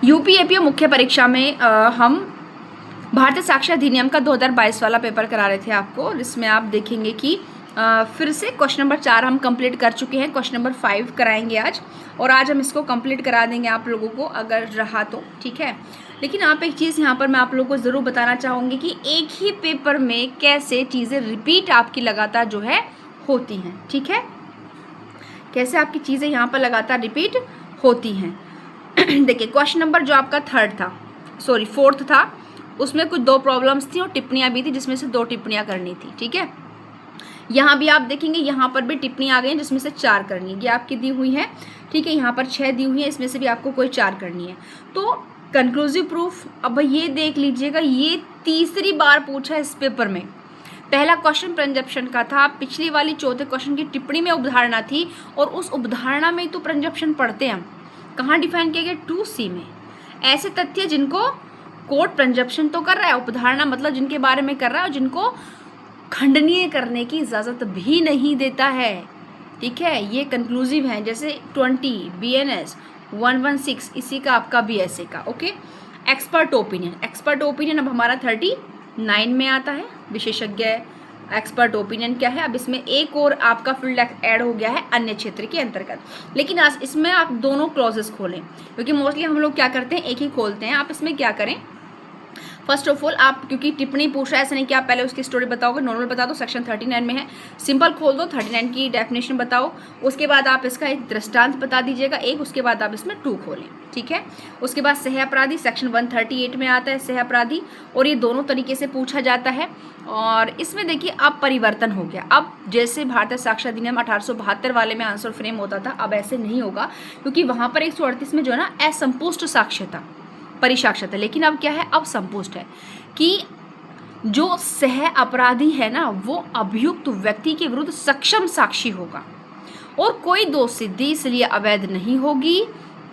यूपीएपीओ मुख्य परीक्षा में हम भारतीय साक्षर अधिनियम का 2022 वाला पेपर करा रहे थे आपको, जिसमें आप देखेंगे कि फिर से क्वेश्चन नंबर 4 हम कंप्लीट कर चुके हैं। क्वेश्चन नंबर 5 कराएंगे आज, और आज हम इसको कंप्लीट करा देंगे आप लोगों को अगर रहा तो, ठीक है। लेकिन आप एक चीज़ यहाँ पर मैं आप लोगों को ज़रूर बताना चाहूँगी कि एक ही पेपर में कैसे चीज़ें रिपीट आपकी लगातार जो है होती हैं, ठीक है। कैसे आपकी चीज़ें यहाँ पर लगातार रिपीट होती हैं। देखिए क्वेश्चन नंबर जो आपका 4th था, उसमें कुछ 2 प्रॉब्लम्स थी और टिप्पणियाँ भी थी, जिसमें से 2 टिप्पणियाँ करनी थी, ठीक है। यहाँ भी आप देखेंगे, यहाँ पर भी टिप्पणियाँ आ गई हैं, जिसमें से 4 करनी है। ये आपकी दी हुई है, ठीक है। यहाँ पर 6 दी हुई है, इसमें से भी आपको कोई 4 करनी है। तो कंक्लूसिव प्रूफ, अब ये देख लीजिएगा, ये तीसरी बार पूछा इस पेपर में। पहला क्वेश्चन प्रंजप्शन का था, पिछली वाली चौथे क्वेश्चन की टिप्पणी में उपधारणा थी, और उस उपधारणा में तो प्रंजप्शन पढ़ते हैं हम। कहाँ डिफाइन किया गया? 2C में। ऐसे तथ्य जिनको कोर्ट प्रंजप्शन तो कर रहा है, उपधारणा मतलब जिनके बारे में कर रहा है, और जिनको खंडनीय करने की इजाज़त भी नहीं देता है, ठीक है। ये कंक्लूसिव है, जैसे 20 BNS 116 इसी का आपका BSA का, ओके। एक्सपर्ट ओपिनियन अब हमारा 39 में आता है। विशेषज्ञ एक्सपर्ट ओपिनियन क्या है? अब इसमें एक और आपका फील्ड ऐड हो गया है अन्य क्षेत्र के अंतर्गत। लेकिन आज इसमें आप दोनों क्लॉजेस खोलें, क्योंकि मोस्टली हम लोग क्या करते हैं, एक ही खोलते हैं। आप इसमें क्या करें, फर्स्ट ऑफ ऑल आप, क्योंकि टिप्पणी पूछ रहा है, ऐसा नहीं कि आप पहले उसकी स्टोरी बताओगे, नॉर्मल बता दो, सेक्शन 39 में है, सिंपल खोल दो, 39 की डेफिनेशन बताओ, उसके बाद आप इसका एक दृष्टांत बता दीजिएगा एक, उसके बाद आप इसमें 2 खोलें, ठीक है। उसके बाद सह अपराधी, सेक्शन 138 में आता है सह अपराधी, और ये दोनों तरीके से पूछा जाता है। और इसमें देखिए अब परिवर्तन हो गया। अब जैसे भारतीय साक्षर अधिनियम 1872 वाले में आंसर फ्रेम होता था, अब ऐसे नहीं होगा, क्योंकि वहाँ पर 138 में जो है ना असंपुष्ट साक्ष्यता, परिसाक्ष्यता, लेकिन अब क्या है, अब संपुष्ट है कि जो सह अपराधी है ना, वो अभियुक्त व्यक्ति के विरुद्ध सक्षम साक्षी होगा, और कोई दोष सिद्धि इसलिए अवैध नहीं होगी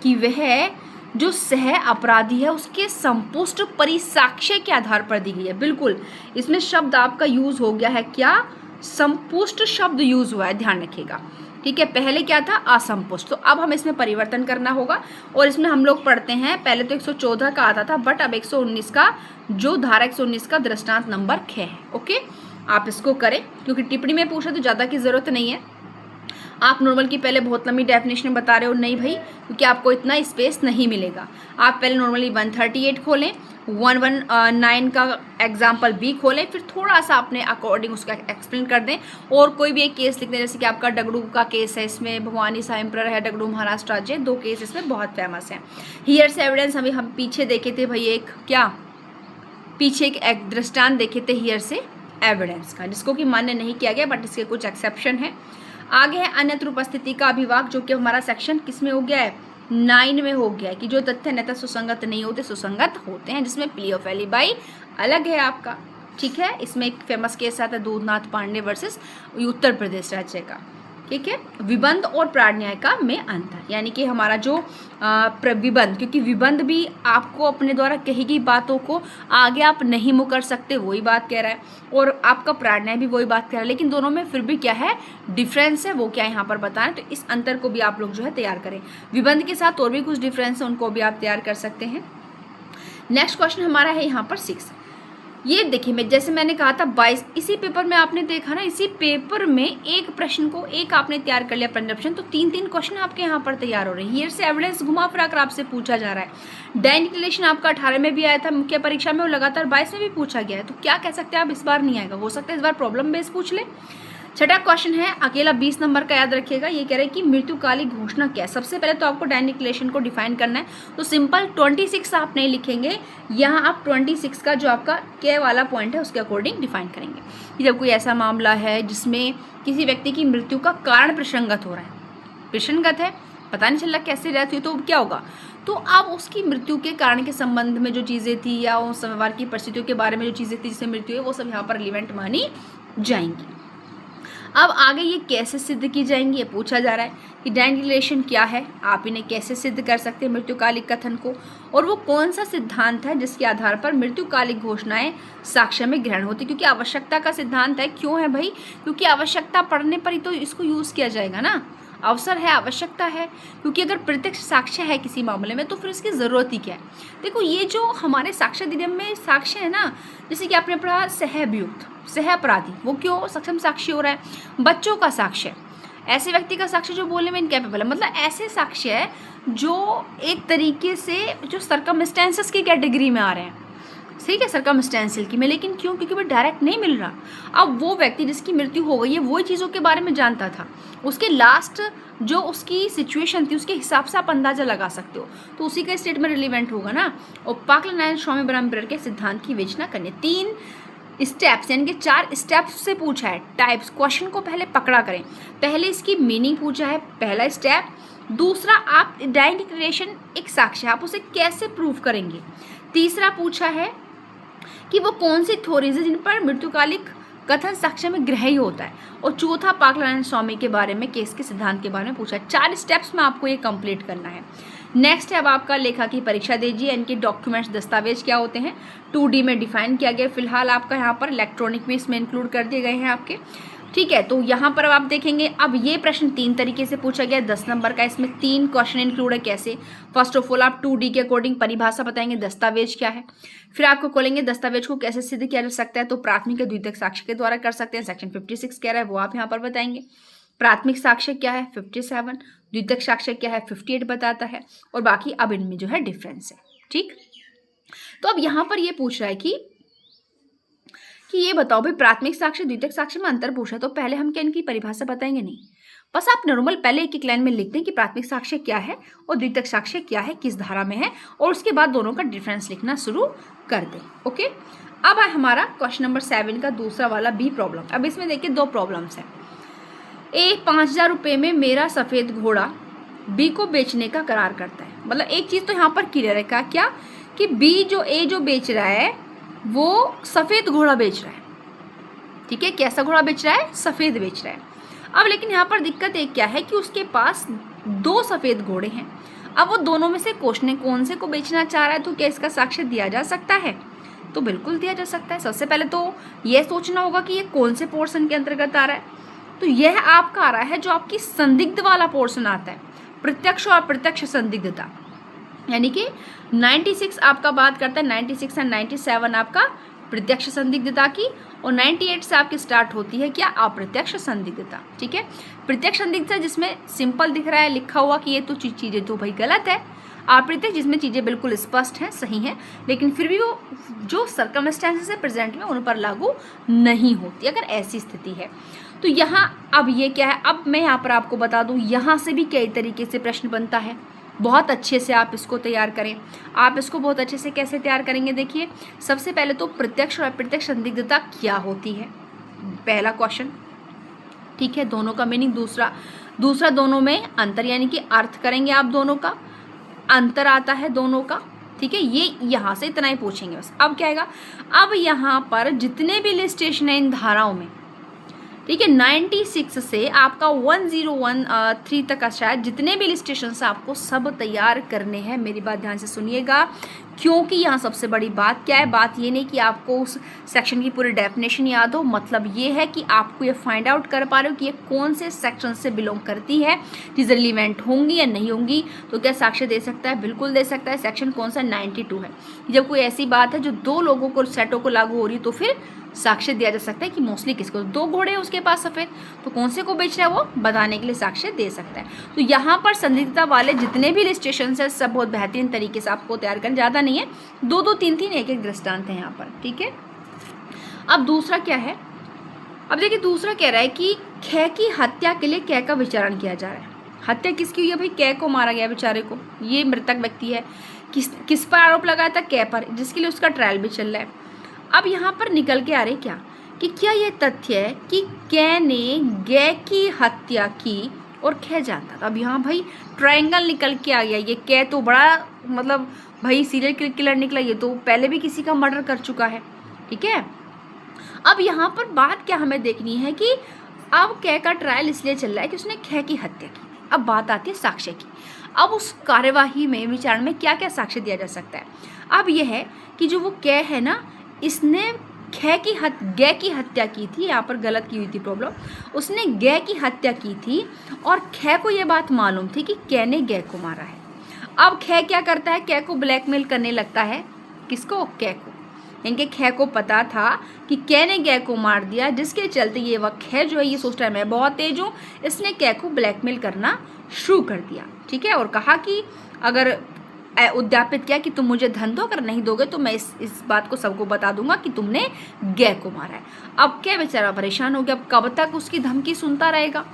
कि वह जो सह अपराधी है उसके संपुष्ट परिसाक्ष्य के आधार पर दी गई है। बिल्कुल, इसमें शब्द आपका यूज हो गया है, क्या? संपुष्ट शब्द यूज हुआ है, ध्यान रखिएगा, ठीक है। पहले क्या था? असंपुष्ट। तो अब हम इसमें परिवर्तन करना होगा, और इसमें हम लोग पढ़ते हैं, पहले तो 114 का आता था, बट अब 119 का, जो धारा 119 का दृष्टांत नंबर 6 है, ओके। आप इसको करें, क्योंकि टिप्पणी में पूछा तो ज़्यादा की ज़रूरत नहीं है। आप नॉर्मल की पहले बहुत लंबी डेफिनेशन बता रहे हो, नहीं भाई, क्योंकि आपको इतना स्पेस नहीं मिलेगा। आप पहले नॉर्मली 138 खोलें, 119 का एग्जाम्पल B खोलें, फिर थोड़ा सा अपने अकॉर्डिंग उसका एक्सप्लेन कर दें, और कोई भी एक केस लिख दें, जैसे कि आपका डगडू का केस है, इसमें भवानी साइम्प्रर है, डगडू महाराष्ट्र राज्य, 2 केस इसमें बहुत फेमस हैं। हियर्स एविडेंस हम पीछे देखे थे भाई, एक क्या पीछे एक दृष्टांत देखे थे हियर से एविडेंस का, जिसको कि मान्य नहीं किया गया, बट इसके कुछ एक्सेप्शन है। आगे है अन्यत्र उपस्थिति का अभिवाक, जो कि हमारा सेक्शन किस में हो गया है? 9 में हो गया है, कि जो तथ्य अन्यथा सुसंगत नहीं होते, सुसंगत होते हैं, जिसमें प्ली ऑफ एलिबाई अलग है आपका, ठीक है। इसमें एक फेमस केस आता है दूधनाथ पांडे वर्सेस उत्तर प्रदेश राज्य का, ठीक है। विबंध और प्राणन्यायिका में अंतर, यानी कि हमारा जो विबंध, क्योंकि विबंध भी आपको अपने द्वारा कही गई बातों को आगे आप नहीं मुकर सकते, वही बात कह रहा है, और आपका प्राणन्याय भी वही बात कह रहा है, लेकिन दोनों में फिर भी क्या है, डिफरेंस है, वो क्या यहाँ पर बताएं। तो इस अंतर को भी आप लोग जो है तैयार करें। विबंध के साथ और भी कुछ डिफरेंस है, उनको भी आप तैयार कर सकते हैं। नेक्स्ट क्वेश्चन हमारा है यहाँ पर 6। ये देखिए, मैं जैसे मैंने कहा था 22, इसी पेपर में आपने देखा ना, इसी पेपर में एक प्रश्न को एक आपने तैयार कर लिया प्रंजप्शन, तो 3 क्वेश्चन आपके यहाँ पर तैयार हो रहे हैं। हियर से एविडेंस घुमा फिरा कर आपसे पूछा जा रहा है। डाइनिक्लेशन आपका 18 में भी आया था मुख्य परीक्षा में, और लगातार 22 में भी पूछा गया है, तो क्या कह सकते हैं आप, इस बार नहीं आएगा, हो सकता है इस बार प्रॉब्लम बेस पूछ ले। छठा क्वेश्चन है अकेला 20 नंबर का, याद रखिएगा। ये कह रहे हैं कि मृत्युकालिक घोषणा क्या है। सबसे पहले तो आपको डाइनिक्लेशन को डिफाइन करना है, तो सिंपल 26 आप नहीं लिखेंगे, यहाँ आप 26 का जो आपका के वाला पॉइंट है उसके अकॉर्डिंग डिफाइन करेंगे कि जब कोई ऐसा मामला है जिसमें किसी व्यक्ति की मृत्यु का कारण प्रसंगत हो रहा है, प्रसंगत है, पता नहीं चल रहा कैसे डेथ हुई, तो क्या होगा, तो आप उसकी मृत्यु के कारण के संबंध में जो चीज़ें थी, या उस व्यवहार की परिस्थितियों के बारे में जो चीज़ें थी जिससे मृत्यु है, वो सब यहाँ पर रिलेवेंट मानी जाएंगी। अब आगे ये कैसे सिद्ध की जाएंगी, ये पूछा जा रहा है कि डाइनिक्लेशन क्या है, आप इन्हें कैसे सिद्ध कर सकते हैं मृत्युकालिक कथन को, और वो कौन सा सिद्धांत है जिसके आधार पर मृत्युकालिक घोषणाएं साक्ष्य में ग्रहण होती, क्योंकि आवश्यकता का सिद्धांत है। क्यों है भाई? क्योंकि आवश्यकता पड़ने पर ही तो इसको यूज़ किया जाएगा ना। अवसर है, आवश्यकता है, क्योंकि अगर प्रत्यक्ष साक्ष्य है किसी मामले में तो फिर इसकी ज़रूरत ही क्या है। देखो ये जो हमारे साक्ष्य अधिनियम में साक्ष्य है ना, जैसे कि आपने पढ़ा सहअभियुक्त, सहअपराधी, वो क्यों सक्षम साक्षी हो रहा है। बच्चों का साक्ष्य, ऐसे व्यक्ति का साक्ष्य जो बोलने में इनकैपेबल है, मतलब ऐसे साक्ष्य है जो एक तरीके से जो सर्कमस्टेंसेस की कैटेगरी में आ रहे हैं, ठीक है, सर्कमस्टेंशियल की में, लेकिन क्यों, क्योंकि वो डायरेक्ट नहीं मिल रहा। अब वो व्यक्ति जिसकी मृत्यु हो गई है वही चीज़ों के बारे में जानता था, उसके लास्ट जो उसकी सिचुएशन थी उसके हिसाब से आप अंदाजा लगा सकते हो, तो उसी का स्टेट में रिलीवेंट होगा ना। और पाकलनारायण स्वामी ब्रह्मपुत्र के सिद्धांत की विवेचना करनी। 3 स्टेप्स यानी कि 4 स्टेप्स से पूछा है, टाइप्स, क्वेश्चन को पहले पकड़ा करें। पहले इसकी मीनिंग पूछा है, पहला स्टेप। दूसरा, आप आइडेंटिफिकेशन, एक साक्ष्य, आप उसे कैसे प्रूव करेंगे। तीसरा पूछा है कि वो कौन सी थ्योरीज है जिन पर मृत्युकालिक कथन साक्ष्य में ग्रह्य होता है। और चौथा, पाकलनारायण स्वामी के बारे में, केस के सिद्धांत के बारे में पूछा है। 4 स्टेप्स में आपको ये कंप्लीट करना है। नेक्स्ट है अब आपका लेखा की परीक्षा दीजिए। इनके डॉक्यूमेंट्स, दस्तावेज क्या होते हैं, 2D में डिफाइन किया गया। फिलहाल आपका यहाँ पर इलेक्ट्रॉनिक भी इसमें इंक्लूड कर दिए गए हैं आपके, ठीक है। तो यहाँ पर अब आप देखेंगे, अब ये प्रश्न 3 तरीके से पूछा गया, 10 नंबर का। इसमें 3 क्वेश्चन इंक्लूड है। कैसे? फर्स्ट ऑफ ऑल आप 2D के अकॉर्डिंग परिभाषा बताएंगे, दस्तावेज क्या है। फिर आपको खोलेंगे दस्तावेज को कैसे सिद्ध किया जा सकता है, तो प्राथमिक या द्वितीयक साक्ष्य के द्वारा कर सकते हैं। सेक्शन 56 कह रहा है वो आप यहाँ पर बताएंगे। प्राथमिक साक्ष्य क्या है, 57, द्वितीयक साक्ष्य क्या है, 58 बताता है। और बाकी अब इनमें जो है डिफरेंस है, ठीक। तो अब यहाँ पर ये पूछ रहा है कि ये बताओ भाई, प्राथमिक साक्ष्य द्वितीयक साक्ष्य में अंतर पूछा, तो पहले हम क्या इनकी परिभाषा बताएंगे? नहीं, बस आप नॉर्मल पहले एक लाइन में लिख दें कि प्राथमिक साक्ष्य क्या है और द्वितीयक साक्ष्य क्या है, किस धारा में है, और उसके बाद दोनों का डिफरेंस लिखना शुरू कर दें। ओके, अब है हमारा क्वेश्चन नंबर 7 का दूसरा वाला बी प्रॉब्लम। अब इसमें देखिए 2 प्रॉब्लम्स हैं। ए 5000 रुपये में मेरा सफ़ेद घोड़ा बी को बेचने का करार करता है। मतलब एक चीज़ तो यहाँ पर क्लियर है, क्या कि बी जो ए जो बेच रहा है वो सफ़ेद घोड़ा बेच रहा है, ठीक है। कैसा घोड़ा बेच रहा है? सफ़ेद बेच रहा है। अब लेकिन यहाँ पर दिक्कत एक क्या है कि उसके पास 2 सफ़ेद घोड़े हैं। अब वो दोनों में से कौन से को बेचना चाह रहा है, तो क्या इसका साक्ष्य दिया जा सकता है? तो बिल्कुल दिया जा सकता है। सबसे पहले तो ये सोचना होगा कि ये कौन से पोर्शन के अंतर्गत आ रहा है। तो यह आपका आ रहा है जो आपकी संदिग्ध वाला पोर्शन आता है, प्रत्यक्ष और अप्रत्यक्ष संदिग्धता, यानी कि 96 आपका बात करता है, 96 और 97 आपका प्रत्यक्ष संदिग्धता की, और 98 से आपकी स्टार्ट होती है क्या? अप्रत्यक्ष संदिग्धता, ठीक है। प्रत्यक्ष संदिग्धता जिसमें सिंपल दिख रहा है लिखा हुआ कि ये तो चीज़ें तो भाई गलत है। अप्रत्यक्ष जिसमें चीज़ें बिल्कुल स्पष्ट हैं, सही हैं, लेकिन फिर भी वो जो सर्कमस्टेंसेस है प्रेजेंट में उन पर लागू नहीं होती, अगर ऐसी स्थिति है। तो यहाँ अब ये क्या है, अब मैं यहाँ पर आपको बता दूँ, यहाँ से भी कई तरीके से प्रश्न बनता है। बहुत अच्छे से आप इसको तैयार करें। आप इसको बहुत अच्छे से कैसे तैयार करेंगे? देखिए, सबसे पहले तो प्रत्यक्ष और अप्रत्यक्ष संदिग्धता क्या होती है, पहला क्वेश्चन, ठीक है। दोनों का मीनिंग, दूसरा दोनों में अंतर, यानी कि अर्थ करेंगे आप, दोनों का अंतर आता है दोनों का, ठीक है। ये यहाँ से इतना ही पूछेंगे बस। अब क्या आएगा? अब यहाँ पर जितने भी लिस्टेशन है इन धाराओं में, ठीक है, 96 से आपका 1013 तक का शायद जितने भी लिस्टेशन आपको सब तैयार करने हैं। मेरी बात ध्यान से सुनिएगा, क्योंकि यहाँ सबसे बड़ी बात क्या है, बात ये नहीं कि आपको उस सेक्शन की पूरी डेफिनेशन याद हो, मतलब ये है कि आपको ये फाइंड आउट कर पा रहे हो कि ये कौन से सेक्शन से बिलोंग करती है, चीज़ें रिलीवेंट होंगी या नहीं होंगी। तो क्या साक्ष्य दे सकता है? बिल्कुल दे सकता है। सेक्शन कौन सा? 92 है। जब कोई ऐसी बात है जो 2 लोगों को, सेटों को लागू हो रही, तो फिर साक्ष्य दिया जा सकता है कि मोस्टली किसको, 2 घोड़े हैं उसके पास सफ़ेद, तो कौन से को बेच रहा है वो बताने के लिए साक्ष्य दे सकता है। तो यहाँ पर संदिग्धता वाले जितने भी लिस्टेशन है सब बहुत बेहतरीन तरीके से आपको तैयार करना, ज़्यादा नहीं है, 2-2, 3-3, एक दृष्टांत है यहाँ पर, ठीक है। अब दूसरा क्या है? अब देखिए दूसरा कह रहा है कि कै की हत्या के लिए कै का विचारण किया जा रहा है। हत्या किसकी हुई है भाई? कै को मारा गया बेचारे को, ये मृतक व्यक्ति है। किस पर आरोप लगाया था? कै पर, जिसके लिए उसका ट्रायल भी चल रहा है। अब यहाँ पर निकल के आ रहे क्या कि क्या ये तथ्य है कि कै ने गै की हत्या की और कै जानता था। अब यहाँ भाई ट्रायंगल निकल के आ गया। ये कै तो बड़ा मतलब भाई सीरियल किलर निकला, ये तो पहले भी किसी का मर्डर कर चुका है, ठीक है। अब यहाँ पर बात क्या हमें देखनी है कि अब कै का ट्रायल इसलिए चल रहा है कि उसने कै की हत्या की। अब बात आती है साक्ष्य की। अब उस कार्यवाही में, विचारण में क्या क्या साक्ष्य दिया जा सकता है। अब यह है कि जो वो कै है ना, इसने गे की हत्या की थी, यहाँ पर गलत की हुई थी प्रॉब्लम, उसने गे की हत्या की थी और खे को ये बात मालूम थी कि कै ने गे को मारा है। अब खे क्या करता है, कै को ब्लैकमेल करने लगता है, किसको, कै को। इनके खे को पता था कि कै ने गे को मार दिया, जिसके चलते ये वक्त खे जो है ये सोच रहा है मैं बहुत तेज हूँ, इसने कै को ब्लैकमेल करना शुरू कर दिया, ठीक है। और कहा कि अगर उद्यापित किया कि तुम मुझे धन दो, अगर नहीं दोगे तो मैं इस बात को सबको बता दूंगा कि तुमने गे को मारा है। अब क्या बेचारा परेशान हो गया, अब कब तक उसकी धमकी सुनता रहेगा,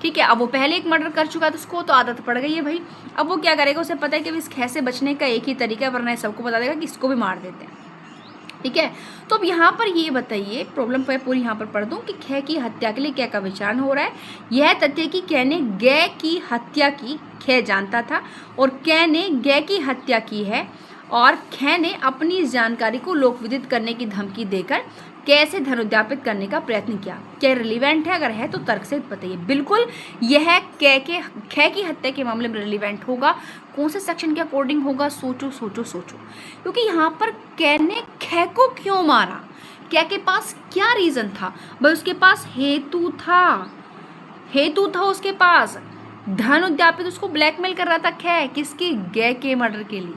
ठीक है। अब वो पहले एक मर्डर कर चुका है तो उसको तो आदत पड़ गई है भाई। अब वो क्या करेगा, उसे पता है कि इस खे से बचने का एक ही तरीका है, वरना सबको बता देगा कि इसको भी मार देते हैं, ठीक है। तो अब यहाँ पर ये बताइए, प्रॉब्लम मैं पूरी यहाँ पर पढ़ दूँ कि खे की हत्या के लिए क्या का विचारण हो रहा है। यह तथ्य कि कै ने गे की हत्या की खे जानता था और कै ने गे की हत्या की है, और खे ने अपनी इस जानकारी को लोकविदित करने की धमकी देकर कैसे धन उद्यापित करने का प्रयत्न किया। क्या रिलीवेंट है, अगर है तो तर्क से बताइए। बिल्कुल यह खे की हत्या के मामले में रिलीवेंट होगा। कौन से सेक्शन के अकॉर्डिंग होगा, सोचो सोचो सोचो, क्योंकि यहाँ पर कै ने खे को क्यों मारा, कै के पास क्या रीजन था भाई, उसके पास हेतु था उसके पास, धन उद्यापित उसको ब्लैकमेल कर रहा था खे, किसके, गे के मर्डर के लिए।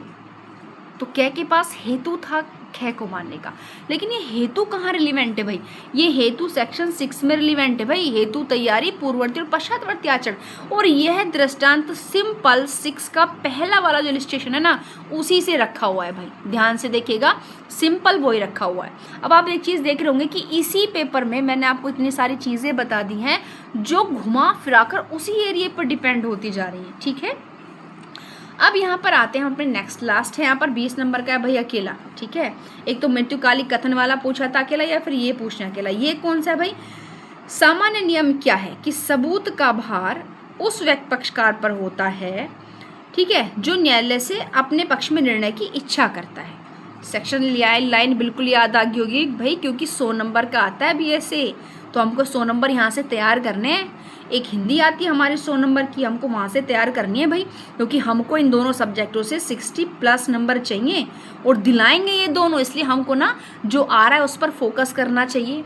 तो कै के पास हेतु था खे को मारने का, लेकिन ये हेतु कहाँ रिलीवेंट है भाई, ये हेतु सेक्शन 6 में रिलीवेंट है भाई। हेतु तैयारी, पूर्ववर्ती और पश्चातवर्ती आचरण, और यह दृष्टांत सिंपल 6 का पहला वाला जो इलस्ट्रेशन है ना, उसी से रखा हुआ है भाई, ध्यान से देखिएगा, सिंपल वही रखा हुआ है। अब आप एक चीज़ देख रहे होंगे कि इसी पेपर में मैंने आपको इतनी सारी चीज़ें बता दी हैं जो घुमा फिराकर उसी एरिया पर डिपेंड होती जा रही हैं, ठीक है। अब यहाँ पर आते हैं अपने नेक्स्ट लास्ट है, यहाँ पर 20 नंबर का है भाई अकेला, ठीक है। एक तो मृत्युकालिक कथन वाला पूछा था अकेला, या फिर ये पूछना अकेला। ये कौन सा है भाई, सामान्य नियम क्या है कि सबूत का भार उस व्यक्ति पक्षकार पर होता है, ठीक है, जो न्यायालय से अपने पक्ष में निर्णय की इच्छा करता है। सेक्शन लाइन बिल्कुल याद आ गई होगी भाई, क्योंकि 100 नंबर का आता है BA से, तो हमको 100 नंबर यहाँ से तैयार करने हैं। एक हिंदी आती है हमारी 100 नंबर की, हमको वहाँ से तैयार करनी है भाई, क्योंकि हमको इन दोनों सब्जेक्टों से 60+ नंबर चाहिए और दिलाएंगे ये दोनों, इसलिए हमको ना जो आ रहा है उस पर फोकस करना चाहिए,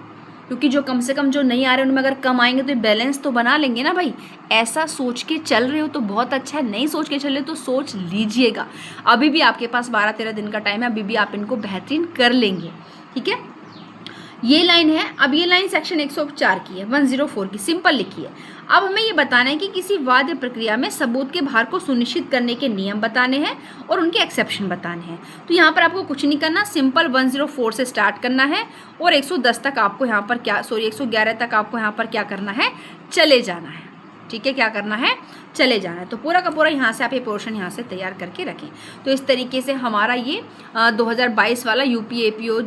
क्योंकि जो कम से कम जो नहीं आ रहे उनमें अगर कम आएंगे तो बैलेंस तो बना लेंगे ना भाई। ऐसा सोच के चल रहे हो तो बहुत अच्छा है, नहीं सोच के चल रहे हो तो सोच लीजिएगा, अभी भी आपके पास 12-13 दिन का टाइम है, अभी भी आप इनको बेहतरीन कर लेंगे, ठीक है। ये लाइन है, अब ये लाइन सेक्शन 104 की है, 104 की, सिंपल लिखी है। अब हमें ये बताना है कि किसी वाद्य प्रक्रिया में सबूत के भार को सुनिश्चित करने के नियम बताने हैं और उनके एक्सेप्शन बताने हैं। तो यहाँ पर आपको कुछ नहीं करना, सिंपल 104 से स्टार्ट करना है और 110 तक आपको यहाँ पर 111 तक आपको यहाँ पर क्या करना है, चले जाना है, ठीक है। क्या करना है, चले जाना है। तो पूरा का पूरा यहाँ से आप ये पोर्शन यहाँ से तैयार करके रखें। तो इस तरीके से हमारा ये 2022 वाला UP-APO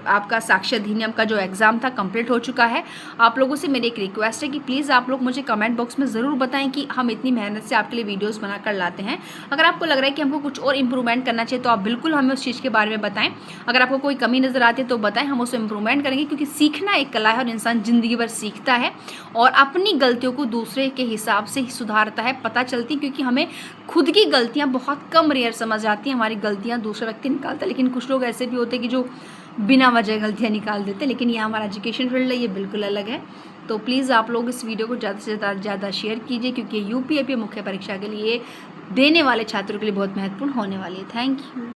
आपका साक्ष्य अधिनियम का जो एग्ज़ाम था कंप्लीट हो चुका है। आप लोगों से मेरी एक रिक्वेस्ट है कि प्लीज़ आप लोग मुझे कमेंट बॉक्स में ज़रूर बताएं कि हम इतनी मेहनत से आपके लिए वीडियोज़ बनाकर लाते हैं। अगर आपको लग रहा है कि हमको कुछ और इम्प्रूवमेंट करना चाहिए तो आप बिल्कुल हमें उस चीज़ के बारे में बताएं। अगर आपको कोई कमी नज़र आती है तो बताएं, हम उसको इम्प्रूवमेंट करेंगे, क्योंकि सीखना एक कला है और इंसान ज़िंदगी भर सीखता है और अपनी गलतियों को दूसरे के हिसाब से ही सुधारता है, पता चलती, क्योंकि हमें खुद की गलतियां बहुत कम रेयर समझ आती हैं, हमारी गलतियां दूसरा व्यक्ति निकालता है, लेकिन कुछ लोग ऐसे भी होते हैं कि जो बिना वजह गलतियां निकाल देते हैं। लेकिन ये हमारा एजुकेशन फील्ड है, ये बिल्कुल अलग है। तो प्लीज़ आप लोग इस वीडियो को ज़्यादा से ज़्यादा शेयर कीजिए, क्योंकि UP-APO मुख्य परीक्षा के लिए देने वाले छात्रों के लिए बहुत महत्वपूर्ण होने वाली है। Thank you.